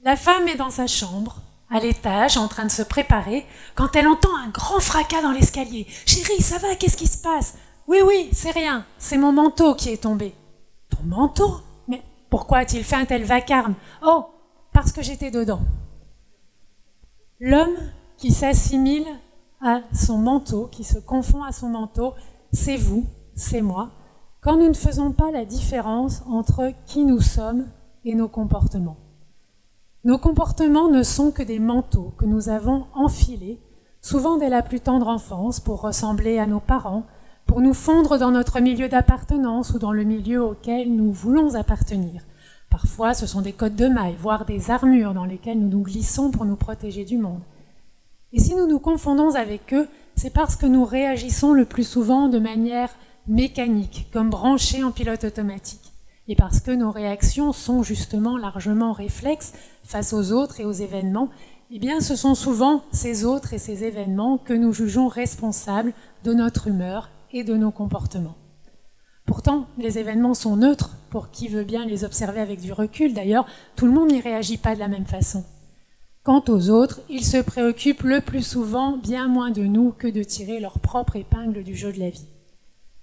La femme est dans sa chambre, à l'étage, en train de se préparer, quand elle entend un grand fracas dans l'escalier. « Chérie, ça va, qu'est-ce qui se passe ?»« Oui, c'est rien, c'est mon manteau qui est tombé. »« Ton manteau ? Mais pourquoi a-t-il fait un tel vacarme ? »« Oh, parce que j'étais dedans. » L'homme qui s'assimile à son manteau, qui se confond à son manteau, c'est vous, c'est moi, quand nous ne faisons pas la différence entre qui nous sommes et nos comportements. Nos comportements ne sont que des manteaux que nous avons enfilés, souvent dès la plus tendre enfance, pour ressembler à nos parents, pour nous fondre dans notre milieu d'appartenance ou dans le milieu auquel nous voulons appartenir. Parfois, ce sont des cottes de mailles, voire des armures dans lesquelles nous nous glissons pour nous protéger du monde. Et si nous nous confondons avec eux, c'est parce que nous réagissons le plus souvent de manière mécanique, comme branchés en pilote automatique. Et parce que nos réactions sont justement largement réflexes face aux autres et aux événements, eh bien ce sont souvent ces autres et ces événements que nous jugeons responsables de notre humeur et de nos comportements. Pourtant, les événements sont neutres pour qui veut bien les observer avec du recul. D'ailleurs, tout le monde n'y réagit pas de la même façon. Quant aux autres, ils se préoccupent le plus souvent bien moins de nous que de tirer leur propre épingle du jeu de la vie.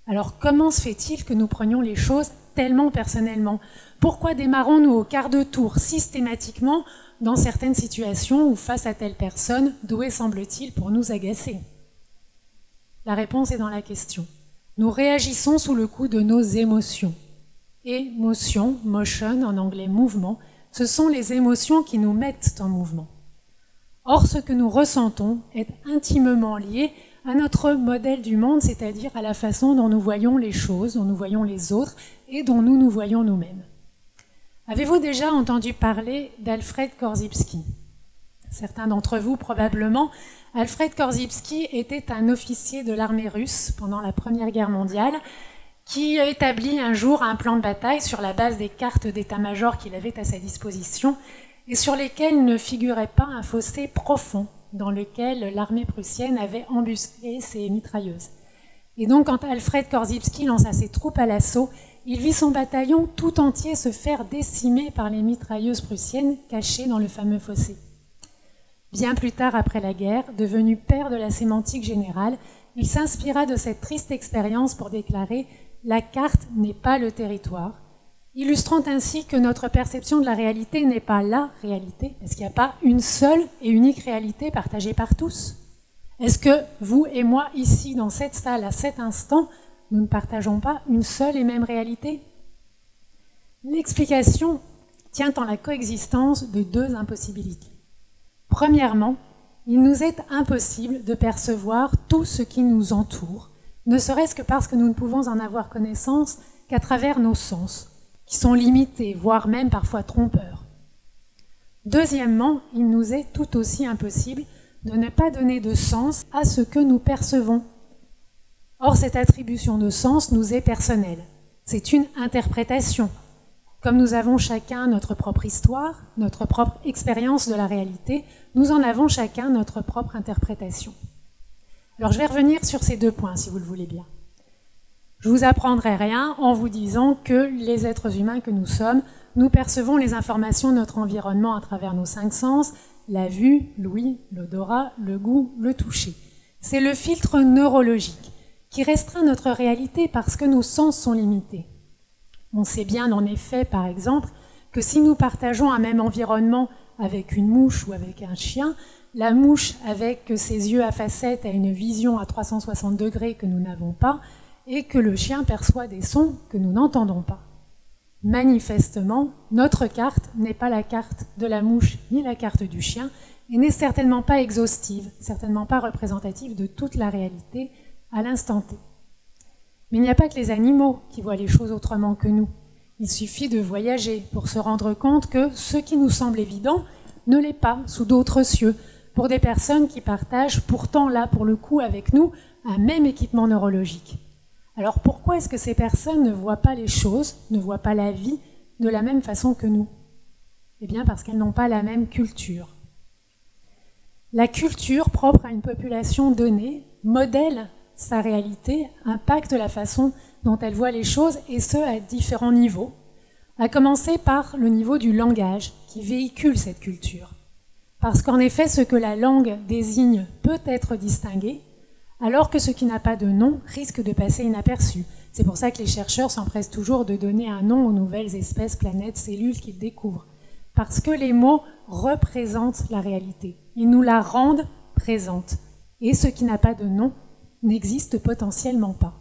Alors comment se fait-il que nous prenions les choses tellement personnellement ? Pourquoi démarrons-nous au quart de tour systématiquement dans certaines situations ou face à telle personne, douée semble-t-il pour nous agacer ? La réponse est dans la question. Nous réagissons sous le coup de nos émotions. Émotion, motion en anglais mouvement, ce sont les émotions qui nous mettent en mouvement. Or, ce que nous ressentons est intimement lié à notre modèle du monde, c'est-à-dire à la façon dont nous voyons les choses, dont nous voyons les autres et dont nous nous voyons nous-mêmes. Avez-vous déjà entendu parler d'Alfred Korzybski ? Certains d'entre vous, probablement. Alfred Korzybski était un officier de l'armée russe pendant la Première Guerre mondiale qui a établi un jour un plan de bataille sur la base des cartes d'état-major qu'il avait à sa disposition et sur lesquelles ne figurait pas un fossé profond dans lequel l'armée prussienne avait embusqué ses mitrailleuses. Et donc, quand Alfred Korzybski lança ses troupes à l'assaut, il vit son bataillon tout entier se faire décimer par les mitrailleuses prussiennes cachées dans le fameux fossé. Bien plus tard, après la guerre, devenu père de la sémantique générale, il s'inspira de cette triste expérience pour déclarer « La carte n'est pas le territoire », illustrant ainsi que notre perception de la réalité n'est pas la réalité. Est-ce qu'il n'y a pas une seule et unique réalité partagée par tous ? Est-ce que vous et moi, ici, dans cette salle, à cet instant, nous ne partageons pas une seule et même réalité ? L'explication tient en la coexistence de deux impossibilités. Premièrement, il nous est impossible de percevoir tout ce qui nous entoure, ne serait-ce que parce que nous ne pouvons en avoir connaissance qu'à travers nos sens, qui sont limités, voire même parfois trompeurs. Deuxièmement, il nous est tout aussi impossible de ne pas donner de sens à ce que nous percevons. Or, cette attribution de sens nous est personnelle. C'est une interprétation. Comme nous avons chacun notre propre histoire, notre propre expérience de la réalité, nous en avons chacun notre propre interprétation. Alors, je vais revenir sur ces deux points, si vous le voulez bien. Je ne vous apprendrai rien en vous disant que les êtres humains que nous sommes, nous percevons les informations de notre environnement à travers nos 5 sens, la vue, l'ouïe, l'odorat, le goût, le toucher. C'est le filtre neurologique qui restreint notre réalité parce que nos sens sont limités. On sait bien en effet, par exemple, que si nous partageons un même environnement avec une mouche ou avec un chien, la mouche, avec ses yeux à facettes, a une vision à 360 degrés que nous n'avons pas, et que le chien perçoit des sons que nous n'entendons pas. Manifestement, notre carte n'est pas la carte de la mouche ni la carte du chien, et n'est certainement pas exhaustive, certainement pas représentative de toute la réalité à l'instant T. Mais il n'y a pas que les animaux qui voient les choses autrement que nous. Il suffit de voyager pour se rendre compte que ce qui nous semble évident ne l'est pas sous d'autres cieux, pour des personnes qui partagent pourtant là pour le coup avec nous un même équipement neurologique. Alors pourquoi est-ce que ces personnes ne voient pas les choses, ne voient pas la vie de la même façon que nous ? Eh bien parce qu'elles n'ont pas la même culture. La culture propre à une population donnée modèle sa réalité, impacte la façon dont elle voit les choses, et ce à différents niveaux. à commencer par le niveau du langage qui véhicule cette culture. Parce qu'en effet, ce que la langue désigne peut être distingué, alors que ce qui n'a pas de nom risque de passer inaperçu. C'est pour ça que les chercheurs s'empressent toujours de donner un nom aux nouvelles espèces, planètes, cellules qu'ils découvrent. Parce que les mots représentent la réalité. Ils nous la rendent présente. Et ce qui n'a pas de nom n'existe potentiellement pas.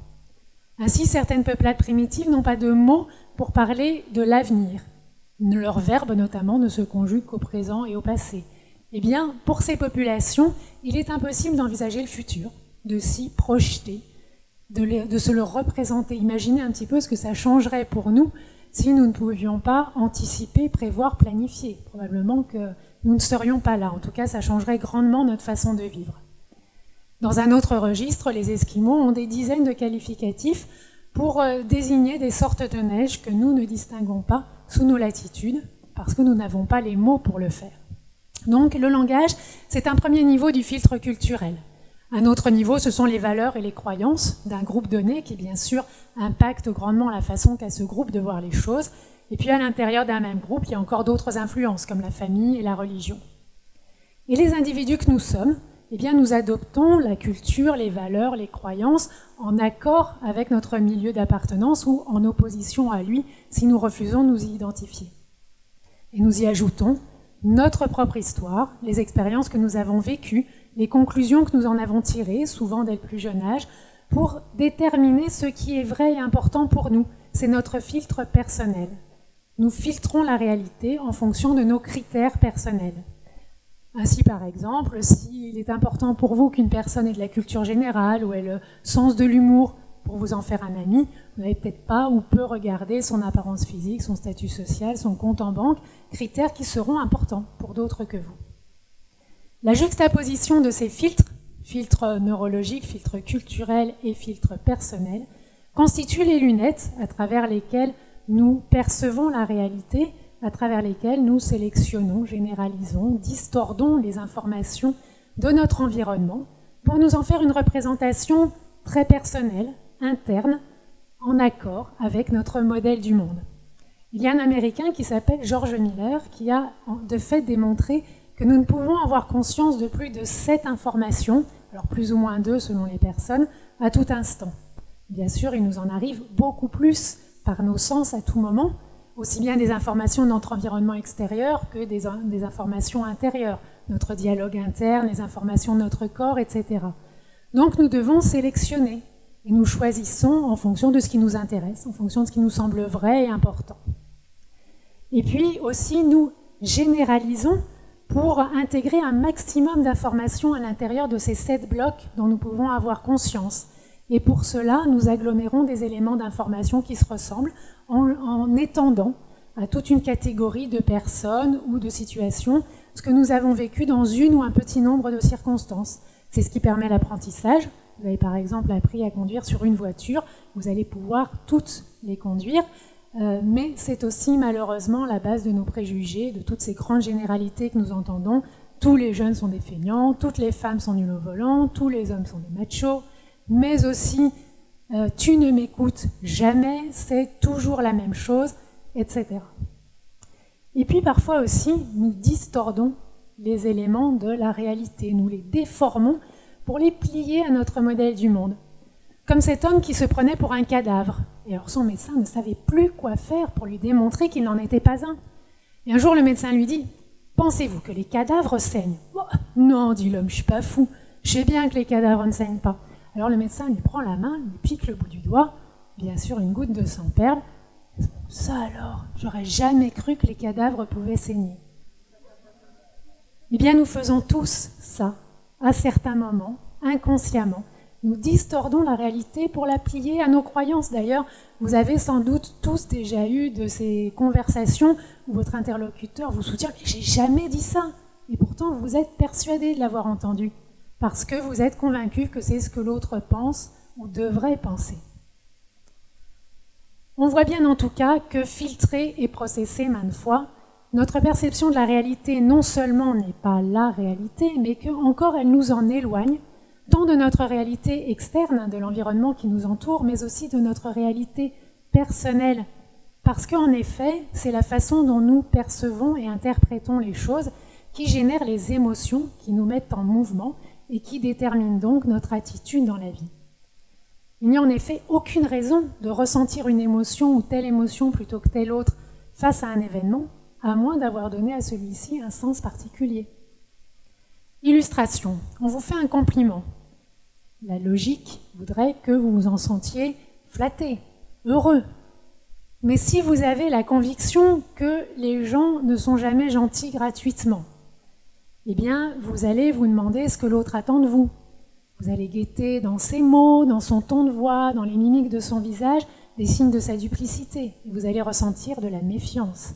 Ainsi, certaines peuplades primitives n'ont pas de mots pour parler de l'avenir. Leurs verbes, notamment, ne se conjuguent qu'au présent et au passé. Eh bien, pour ces populations, il est impossible d'envisager le futur, de s'y projeter, de se le représenter. Imaginez un petit peu ce que ça changerait pour nous si nous ne pouvions pas anticiper, prévoir, planifier. Probablement que nous ne serions pas là. En tout cas, ça changerait grandement notre façon de vivre. Dans un autre registre, les Esquimaux ont des dizaines de qualificatifs pour désigner des sortes de neige que nous ne distinguons pas sous nos latitudes, parce que nous n'avons pas les mots pour le faire. Donc le langage, c'est un premier niveau du filtre culturel. Un autre niveau, ce sont les valeurs et les croyances d'un groupe donné qui, bien sûr, impactent grandement la façon qu'a ce groupe de voir les choses. Et puis à l'intérieur d'un même groupe, il y a encore d'autres influences, comme la famille et la religion. Et les individus que nous sommes, eh bien, nous adoptons la culture, les valeurs, les croyances en accord avec notre milieu d'appartenance ou en opposition à lui si nous refusons de nous y identifier. Et nous y ajoutons notre propre histoire, les expériences que nous avons vécues, les conclusions que nous en avons tirées, souvent dès le plus jeune âge, pour déterminer ce qui est vrai et important pour nous. C'est notre filtre personnel. Nous filtrons la réalité en fonction de nos critères personnels. Ainsi, par exemple, s'il est important pour vous qu'une personne ait de la culture générale ou ait le sens de l'humour pour vous en faire un ami, vous n'avez peut-être pas ou peu regardé son apparence physique, son statut social, son compte en banque, critères qui seront importants pour d'autres que vous. La juxtaposition de ces filtres, filtres neurologiques, filtres culturels et filtres personnels, constitue les lunettes à travers lesquelles nous percevons la réalité, à travers lesquelles nous sélectionnons, généralisons, distordons les informations de notre environnement pour nous en faire une représentation très personnelle, interne, en accord avec notre modèle du monde. Il y a un Américain qui s'appelle George Miller qui a de fait démontré que nous ne pouvons avoir conscience de plus de 7 informations, alors plus ou moins 2 selon les personnes, à tout instant. Bien sûr, il nous en arrive beaucoup plus par nos sens à tout moment, aussi bien des informations de notre environnement extérieur que des informations intérieures, notre dialogue interne, les informations de notre corps, etc. Donc nous devons sélectionner et nous choisissons en fonction de ce qui nous intéresse, en fonction de ce qui nous semble vrai et important. Et puis aussi nous généralisons pour intégrer un maximum d'informations à l'intérieur de ces 7 blocs dont nous pouvons avoir conscience. Et pour cela, nous agglomérons des éléments d'information qui se ressemblent en étendant à toute une catégorie de personnes ou de situations ce que nous avons vécu dans une ou un petit nombre de circonstances. C'est ce qui permet l'apprentissage. Vous avez par exemple appris à conduire sur une voiture, vous allez pouvoir toutes les conduire, mais c'est aussi malheureusement la base de nos préjugés, de toutes ces grandes généralités que nous entendons. Tous les jeunes sont des feignants, toutes les femmes sont nulles au volant, tous les hommes sont des machos, mais aussi tu ne m'écoutes jamais, c'est toujours la même chose, etc. Et puis parfois aussi, nous distordons les éléments de la réalité, nous les déformons pour les plier à notre modèle du monde. Comme cet homme qui se prenait pour un cadavre. Et alors son médecin ne savait plus quoi faire pour lui démontrer qu'il n'en était pas un. Et un jour le médecin lui dit « Pensez-vous que les cadavres saignent ?»« Oh, non, dit l'homme, je suis pas fou. Je sais bien que les cadavres ne saignent pas. » Alors le médecin lui prend la main, lui pique le bout du doigt. Bien sûr, une goutte de sang perle. Ça alors, j'aurais jamais cru que les cadavres pouvaient saigner. Eh bien, nous faisons tous ça, à certains moments, inconsciemment. Nous distordons la réalité pour la plier à nos croyances. D'ailleurs, vous avez sans doute tous déjà eu de ces conversations où votre interlocuteur vous soutient « Mais j'ai jamais dit ça !» Et pourtant, vous êtes persuadé de l'avoir entendu, parce que vous êtes convaincu que c'est ce que l'autre pense ou devrait penser. On voit bien en tout cas que filtrer et processer maintes fois, notre perception de la réalité non seulement n'est pas la réalité, mais qu'encore elle nous en éloigne, tant de notre réalité externe, de l'environnement qui nous entoure, mais aussi de notre réalité personnelle, Parce qu'en effet, c'est la façon dont nous percevons et interprétons les choses qui génère les émotions qui nous mettent en mouvement et qui déterminent donc notre attitude dans la vie. Il n'y a en effet aucune raison de ressentir une émotion ou telle émotion plutôt que telle autre face à un événement, à moins d'avoir donné à celui-ci un sens particulier. Illustration, on vous fait un compliment. La logique voudrait que vous vous en sentiez flatté, heureux. Mais si vous avez la conviction que les gens ne sont jamais gentils gratuitement, eh bien, vous allez vous demander ce que l'autre attend de vous. Vous allez guetter dans ses mots, dans son ton de voix, dans les mimiques de son visage, des signes de sa duplicité. Et vous allez ressentir de la méfiance.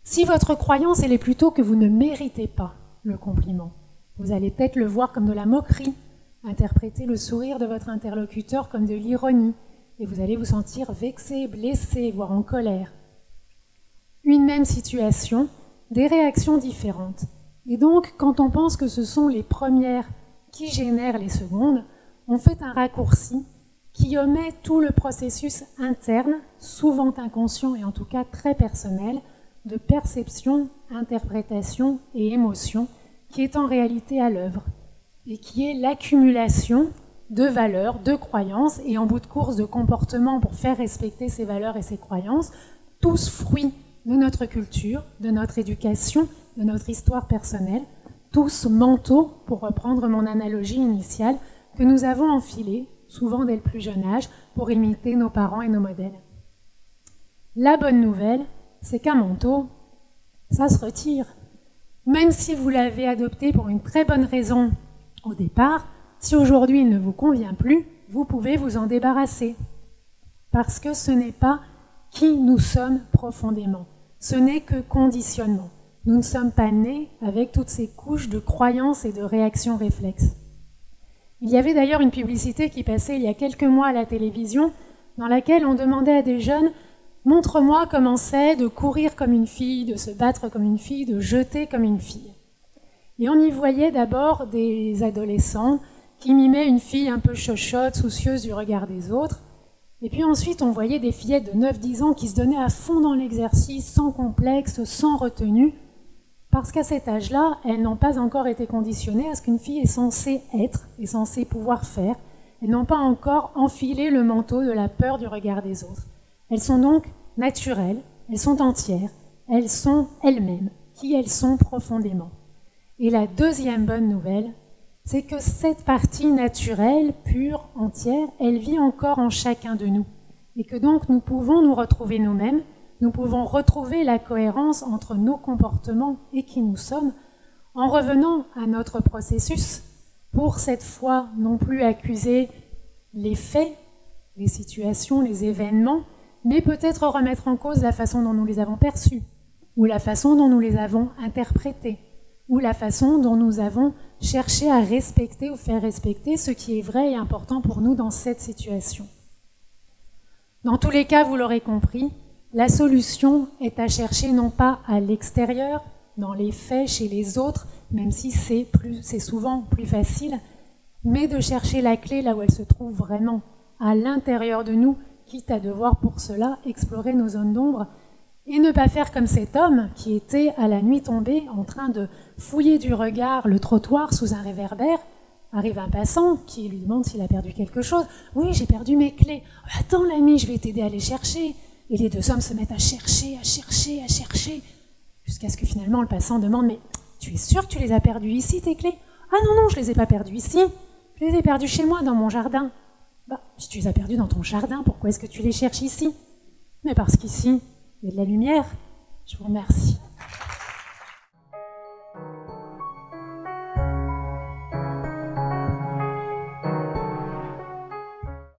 Si votre croyance, elle est plutôt que vous ne méritez pas le compliment, vous allez peut-être le voir comme de la moquerie, interpréter le sourire de votre interlocuteur comme de l'ironie, et vous allez vous sentir vexé, blessé, voire en colère. Une même situation, des réactions différentes. Et donc, quand on pense que ce sont les premières qui génèrent les secondes, on fait un raccourci qui omet tout le processus interne, souvent inconscient et en tout cas très personnel, de perception, interprétation et émotion, qui est en réalité à l'œuvre, et qui est l'accumulation de valeurs, de croyances, et en bout de course de comportements pour faire respecter ces valeurs et ces croyances, tous fruits de notre culture, de notre éducation, de notre histoire personnelle, tous manteaux, pour reprendre mon analogie initiale, que nous avons enfilés, souvent dès le plus jeune âge, pour imiter nos parents et nos modèles. La bonne nouvelle, c'est qu'un manteau, ça se retire. Même si vous l'avez adopté pour une très bonne raison au départ, si aujourd'hui il ne vous convient plus, vous pouvez vous en débarrasser. Parce que ce n'est pas qui nous sommes profondément. Ce n'est que conditionnement. Nous ne sommes pas nés avec toutes ces couches de croyances et de réactions réflexes. Il y avait d'ailleurs une publicité qui passait il y a quelques mois à la télévision, dans laquelle on demandait à des jeunes « Montre-moi comment c'est de courir comme une fille, de se battre comme une fille, de jeter comme une fille. » Et on y voyait d'abord des adolescents qui mimaient une fille un peu chochotte, soucieuse du regard des autres. Et puis ensuite, on voyait des fillettes de 9-10 ans qui se donnaient à fond dans l'exercice, sans complexe, sans retenue, parce qu'à cet âge-là, elles n'ont pas encore été conditionnées à ce qu'une fille est censée être, est censée pouvoir faire. Elles n'ont pas encore enfilé le manteau de la peur du regard des autres. Elles sont donc naturelles, elles sont entières, elles sont elles-mêmes, qui elles sont profondément. Et la deuxième bonne nouvelle, c'est que cette partie naturelle, pure, entière, elle vit encore en chacun de nous. Et que donc nous pouvons nous retrouver nous-mêmes, nous pouvons retrouver la cohérence entre nos comportements et qui nous sommes, en revenant à notre processus, pour cette fois non plus accuser les faits, les situations, les événements, mais peut-être remettre en cause la façon dont nous les avons perçus, ou la façon dont nous les avons interprétés, ou la façon dont nous avons cherché à respecter ou faire respecter ce qui est vrai et important pour nous dans cette situation. Dans tous les cas, vous l'aurez compris, la solution est à chercher non pas à l'extérieur, dans les faits, chez les autres, même si c'est souvent plus facile, mais de chercher la clé là où elle se trouve vraiment, à l'intérieur de nous, quitte à devoir pour cela explorer nos zones d'ombre et ne pas faire comme cet homme qui était à la nuit tombée en train de fouiller du regard le trottoir sous un réverbère. Arrive un passant qui lui demande s'il a perdu quelque chose. « Oui, j'ai perdu mes clés. »« Attends l'ami, je vais t'aider à les chercher. » Et les deux hommes se mettent à chercher, jusqu'à ce que finalement le passant demande « Mais tu es sûr que tu les as perdues ici, tes clés ?»« Ah non, je les ai pas perdues ici. Je les ai perdues chez moi, dans mon jardin. » Bah, si tu les as perdues dans ton jardin, pourquoi est-ce que tu les cherches ici? Mais parce qu'ici, il y a de la lumière. Je vous remercie.